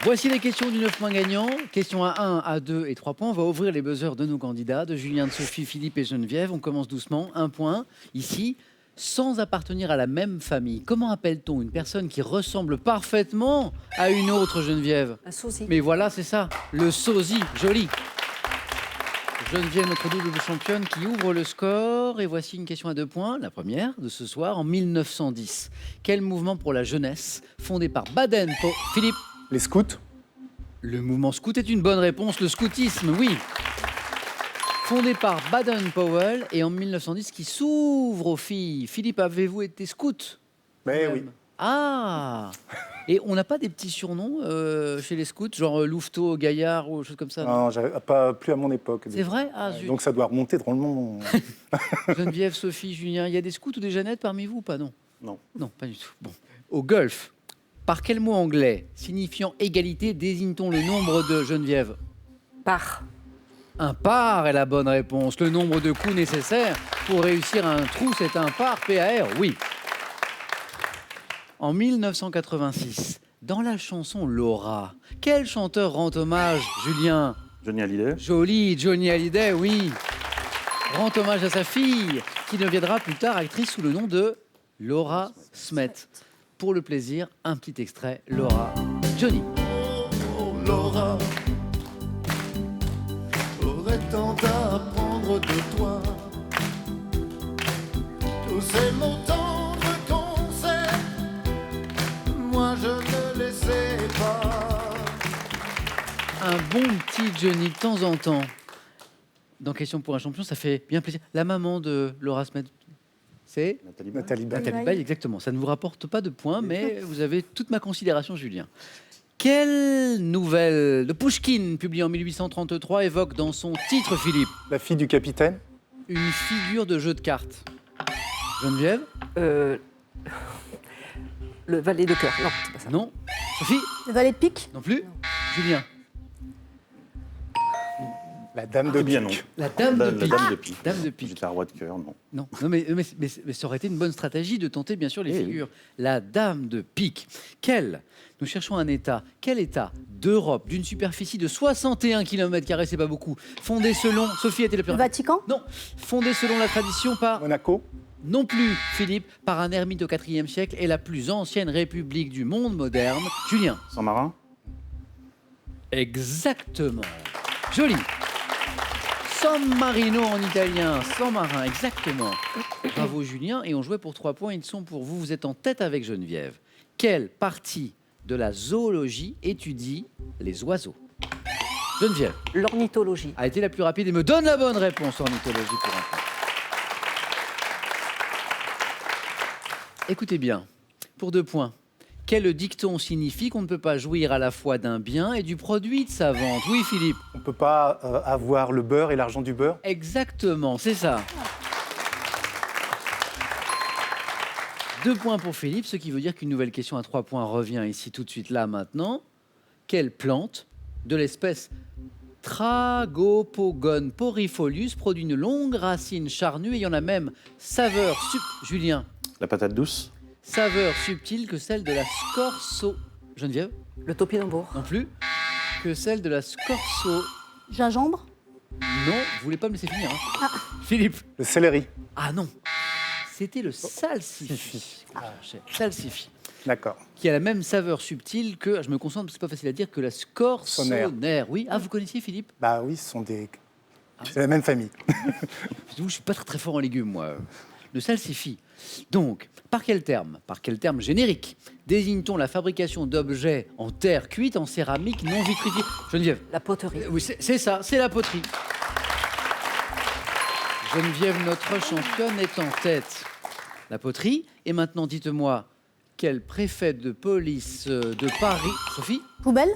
Voici les questions du 9 points gagnant. Question à 1, à 2 et 3 points. On va ouvrir les buzzers de nos candidats, de Julien, de Sophie, Philippe et Geneviève. On commence doucement. 1 point. Ici, sans appartenir à la même famille. Comment appelle-t-on une personne qui ressemble parfaitement à une autre, Geneviève? Un sosie. Mais voilà, c'est ça. Le sosie. Joli. Geneviève, notre double championne, qui ouvre le score. Et voici une question à 2 points, la première de ce soir. En 1910, quel mouvement pour la jeunesse, fondé par Baden-Powell... Philippe? Les scouts. Le mouvement scout est une bonne réponse. Le scoutisme, oui. Fondé par Baden-Powell et en 1910, qui s'ouvre aux filles. Philippe, avez-vous été scout? Mais Même. oui. Ah. Et on n'a pas des petits surnoms chez les scouts, genre Louveteau, Gaillard ou choses comme ça? Non, pas plus à mon époque. C'est vrai? Ah, zut. Donc ça doit remonter drôlement. Geneviève, Sophie, Julien, il y a des scouts ou des Jeannettes parmi vous ou pas? Non. Non. Non, pas du tout. Bon. Au golf, par quel mot anglais signifiant égalité désigne-t-on le nombre de Geneviève? Par. Un par est la bonne réponse. Le nombre de coups nécessaires pour réussir un trou, c'est un par, P-A-R, oui. En 1986, dans la chanson Laura, quel chanteur rend hommage, Julien? Johnny Hallyday. Joli, Johnny Hallyday, oui. Rend hommage à sa fille, qui deviendra plus tard actrice sous le nom de Laura Smet. Pour le plaisir, un petit extrait, Laura, Johnny. Oh, Laura, j'aurais tant à apprendre de toi. Tous ces mots tendres qu'on sait, moi je ne les sais pas. Un bon petit Johnny de temps en temps. Dans Question pour un champion, ça fait bien plaisir. La maman de Laura Smet, c'est Nathalie Baye. Nathalie Baye, exactement. Ça ne vous rapporte pas de points, mais vous avez toute ma considération, Julien. Quelle nouvelle de Pouchkine, publiée en 1833, évoque dans son titre, Philippe, La fille du capitaine. une figure de jeu de cartes? Geneviève? Le valet de cœur. Non, c'est pas ça. Non. Sophie? Le valet de pique. Non plus. Julien? La dame de bien non. pique. La dame de La pique. dame de pique. Dame de pique. J'étais un roi de cœur, non. Non, non mais ça aurait été une bonne stratégie de tenter bien sûr les Eh oui. figures. La dame de pique. Nous cherchons un État. Quel État d'Europe d'une superficie de 61 km², c'est pas beaucoup, fondé selon... Sophie était le plus... Le Vatican. Non, fondé selon la tradition par... Monaco. Non plus, Philippe, par un ermite au IVe siècle et la plus ancienne république du monde moderne. Julien? San Marin. Exactement. Joli. San Marino en italien, San Marin, exactement. Bravo Julien, et on jouait pour 3 points, ils sont pour vous. Vous êtes en tête avec Geneviève. Quelle partie de la zoologie étudie les oiseaux? Geneviève L'ornithologie. a été la plus rapide et me donne la bonne réponse en ornithologie pour un point. Écoutez bien, pour 2 points. Quel dicton signifie qu'on ne peut pas jouir à la fois d'un bien et du produit de sa vente? Oui, Philippe. On ne peut pas avoir le beurre et l'argent du beurre. Exactement, c'est ça. 2 points pour Philippe, ce qui veut dire qu'une nouvelle question à 3 points revient ici tout de suite, là, maintenant. Quelle plante de l'espèce Tragopogone porifolius produit une longue racine charnue ayant la même saveur Julien, La patate douce. saveur subtile que celle de la scorso... Geneviève? Le topinambour. Non plus. Que celle de la scorso... Gingembre. Non, vous voulez pas me laisser finir, hein. Philippe? Le céleri. Ah non, c'était le salsifis. Salsifis, D'accord. qui a la même saveur subtile que, je me concentre, c'est pas facile à dire, que la scorsonère. Oui, ah, vous connaissiez Philippe? Bah oui, ce sont des... C'est la même famille. Je suis pas très, très fort en légumes, moi. Le salsifis. Donc, par quel terme générique désigne-t-on la fabrication d'objets en terre cuite, en céramique non vitrifiée? Geneviève? La poterie. Oui, c'est ça, c'est la poterie. Geneviève, notre championne, est en tête. La poterie. Et maintenant, dites-moi, quel préfet de police de Paris, Sophie, Poubelle.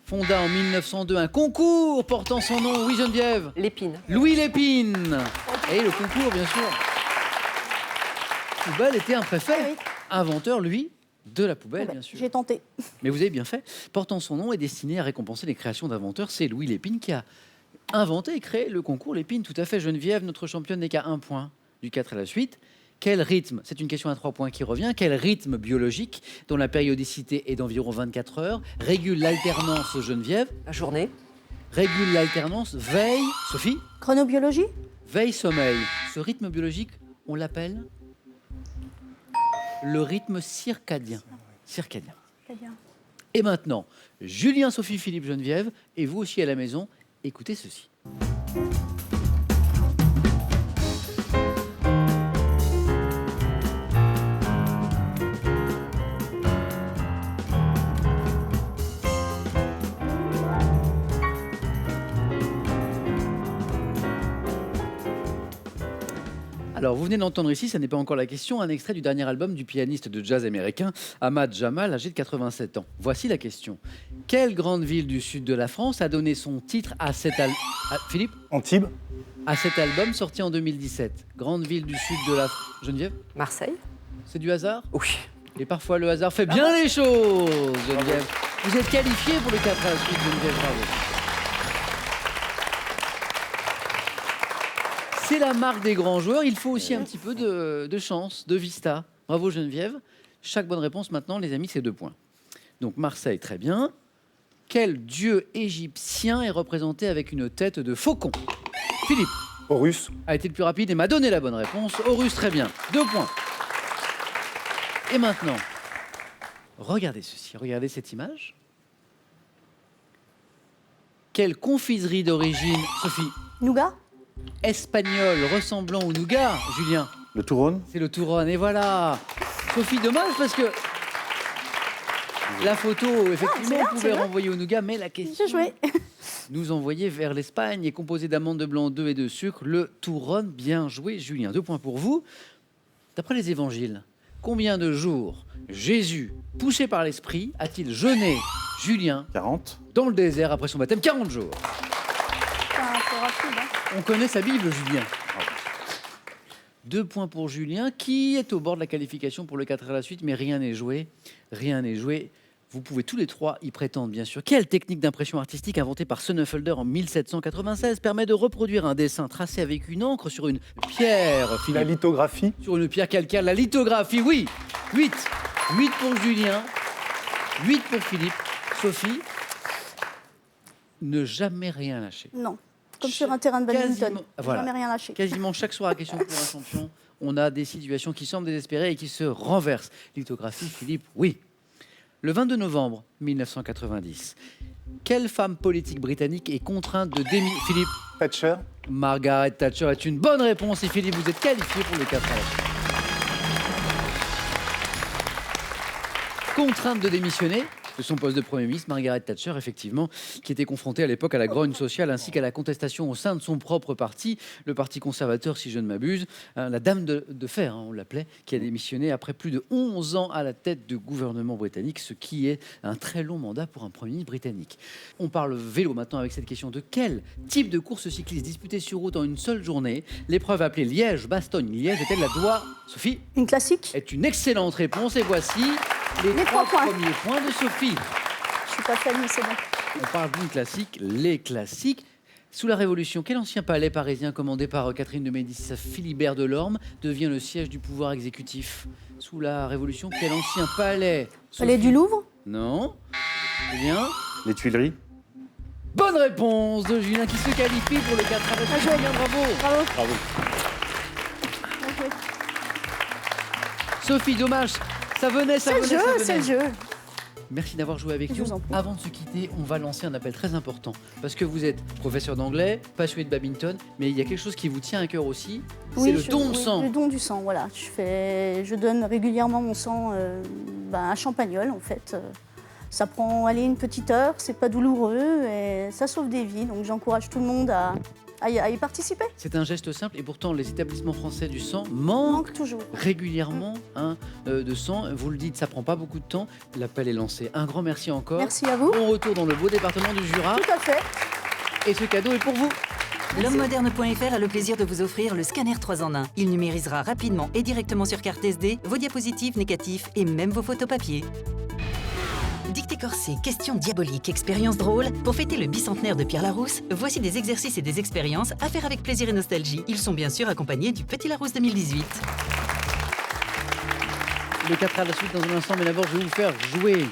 fonda en 1902 un concours portant son nom? Oui, Geneviève. L'épine. Louis Lépine. Et le concours, bien sûr. Poubelle était un préfet, Ah oui. inventeur, lui, de la poubelle, Poubelle. bien sûr. J'ai tenté. Mais vous avez bien fait. Portant son nom et destiné à récompenser les créations d'inventeurs, c'est Louis Lépine qui a inventé et créé le concours Lépine. Tout à fait, Geneviève, notre championne n'est qu'à 1 point du 4 à la suite. Quel rythme, c'est une question à 3 points qui revient, quel rythme biologique, dont la périodicité est d'environ 24 heures, régule l'alternance Geneviève, La journée. régule l'alternance veille, Sophie, Chronobiologie? veille-sommeil. Ce rythme biologique, on l'appelle le rythme circadien. Circadien. Très bien. Et maintenant, Julien, Sophie, Philippe, Geneviève, et vous aussi à la maison, écoutez ceci. Alors, vous venez d'entendre ici, ça n'est pas encore la question, un extrait du dernier album du pianiste de jazz américain Ahmad Jamal, âgé de 87 ans. Voici la question. Quelle grande ville du sud de la France a donné son titre à cet album Philippe, Antibes, à cet album sorti en 2017. Grande ville du sud de la Geneviève, Marseille. c'est du hasard? Oui. Et parfois le hasard fait bien les choses, Geneviève. Vous êtes qualifié pour le 4 à la suite, Geneviève, bravo. C'est la marque des grands joueurs. Il faut aussi un petit peu de chance, de vista. Bravo Geneviève. Chaque bonne réponse maintenant, les amis, c'est 2 points. Donc Marseille, très bien. Quel dieu égyptien est représenté avec une tête de faucon? Philippe Horus, a été le plus rapide et m'a donné la bonne réponse. Horus, très bien. 2 points. Et maintenant, regardez ceci. Regardez cette image. Quelle confiserie d'origine, Sophie, Nougat? espagnole ressemblant au nougat, Julien? Le Touron. C'est le Touron, et voilà. Sophie, dommage parce que la photo, effectivement, c'est bien, pouvait c'est vrai. renvoyer au nougat, mais la question J'ai joué. nous envoyait vers l'Espagne est composée d'amandes de blanc, d'œufs et de sucre. Le Touron, bien joué, Julien. 2 points pour vous. D'après les évangiles, combien de jours Jésus, poussé par l'Esprit, a-t-il jeûné, Julien, 40. dans le désert après son baptême? 40 jours. C'est rapide, hein. On connaît sa Bible, Julien. 2 points pour Julien, qui est au bord de la qualification pour le 4 à la suite, mais rien n'est joué. Rien n'est joué. Vous pouvez tous les 3 y prétendre, bien sûr. Quelle technique d'impression artistique inventée par Sonnenfelder en 1796 permet de reproduire un dessin tracé avec une encre sur une pierre, la Philippe? lithographie, Sur une pierre calcaire, la lithographie, oui. 8. 8 pour Julien, 8 pour Philippe. Sophie, ne jamais rien lâcher. Non. Comme sur un terrain de badminton. Quasiment- voilà. Jamais rien lâché. Quasiment chaque soir à Question pour un champion, on a des situations qui semblent désespérées et qui se renversent. Lithographie, Philippe, oui. Le 22 novembre 1990, quelle femme politique britannique est contrainte de démissionner? Philippe, Thatcher, Margaret Thatcher est une bonne réponse et Philippe, vous êtes qualifié pour le 4 à la suite. Contrainte de démissionner de son poste de Premier ministre, Margaret Thatcher, effectivement, qui était confrontée à l'époque à la grogne sociale ainsi qu'à la contestation au sein de son propre parti, le Parti conservateur, si je ne m'abuse. La dame de fer, on l'appelait, qui a démissionné après plus de 11 ans à la tête du gouvernement britannique, ce qui est un très long mandat pour un Premier ministre britannique. On parle vélo maintenant avec cette question de quel type de course cycliste disputée sur route en une seule journée? L'épreuve appelée Liège-Bastogne-Liège est-elle la doigt, Sophie? Une classique? Est une excellente réponse et voici les Les 3 3 points. premiers points de Sophie. Je suis pas fan, mais c'est bon. On parle d'une classique, les classiques. Sous la Révolution, quel ancien palais parisien commandé par Catherine de Médicis à Philibert Delorme devient le siège du pouvoir exécutif? Sous la Révolution, quel ancien palais? Palais Sophie? du Louvre? Non. Julien? Les Tuileries. Bonne réponse de Julien qui se qualifie pour le 4 à la suite. joué. Julien, bravo. Bravo. Bravo. Bien joué. Sophie, dommage. Ça venait, ça C'est le venait, ça jeu, venait. c'est le jeu. Merci d'avoir joué avec Je nous. vous en prie. Avant de se quitter, on va lancer un appel très important. Parce que vous êtes professeur d'anglais, passionné de badminton, mais il y a quelque chose qui vous tient à cœur aussi, c'est le don de sang. Le don du sang, voilà. Je donne régulièrement mon sang à Champagnole, en fait. Ça prend une petite heure, c'est pas douloureux et ça sauve des vies. Donc j'encourage tout le monde à y participer. C'est un geste simple et pourtant les établissements français du sang manquent Manque toujours. régulièrement de sang. Vous le dites, ça prend pas beaucoup de temps. L'appel est lancé. Un grand merci encore. Merci à vous. Bon retour dans le beau département du Jura. Tout à fait. Et ce cadeau est pour vous. L'hommemoderne.fr a le plaisir de vous offrir le scanner 3 en 1. Il numérisera rapidement et directement sur carte SD vos diapositives, négatifs et même vos photos papier. Dictée corsée, questions diaboliques, expériences drôles. Pour fêter le bicentenaire de Pierre Larousse, voici des exercices et des expériences à faire avec plaisir et nostalgie. Ils sont bien sûr accompagnés du Petit Larousse 2018. Le 4 à la suite dans un instant, mais d'abord, je vais vous faire jouer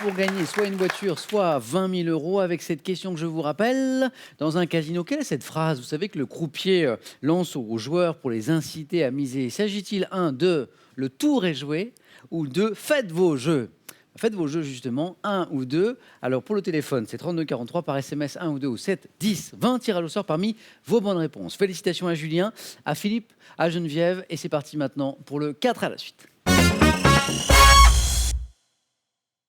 pour gagner soit une voiture, soit 20 000 € avec cette question que je vous rappelle. Dans un casino, quelle est cette phrase? Vous savez que le croupier lance aux joueurs pour les inciter à miser. S'agit-il 1, 2, le tour est joué, ou 2, faites vos jeux? Faites vos jeux justement, 1 ou 2. Alors pour le téléphone, c'est 3243, par SMS 1 ou 2 ou 7, 10, 20 tirages au sort parmi vos bonnes réponses. Félicitations à Julien, à Philippe, à Geneviève. Et c'est parti maintenant pour le 4 à la suite.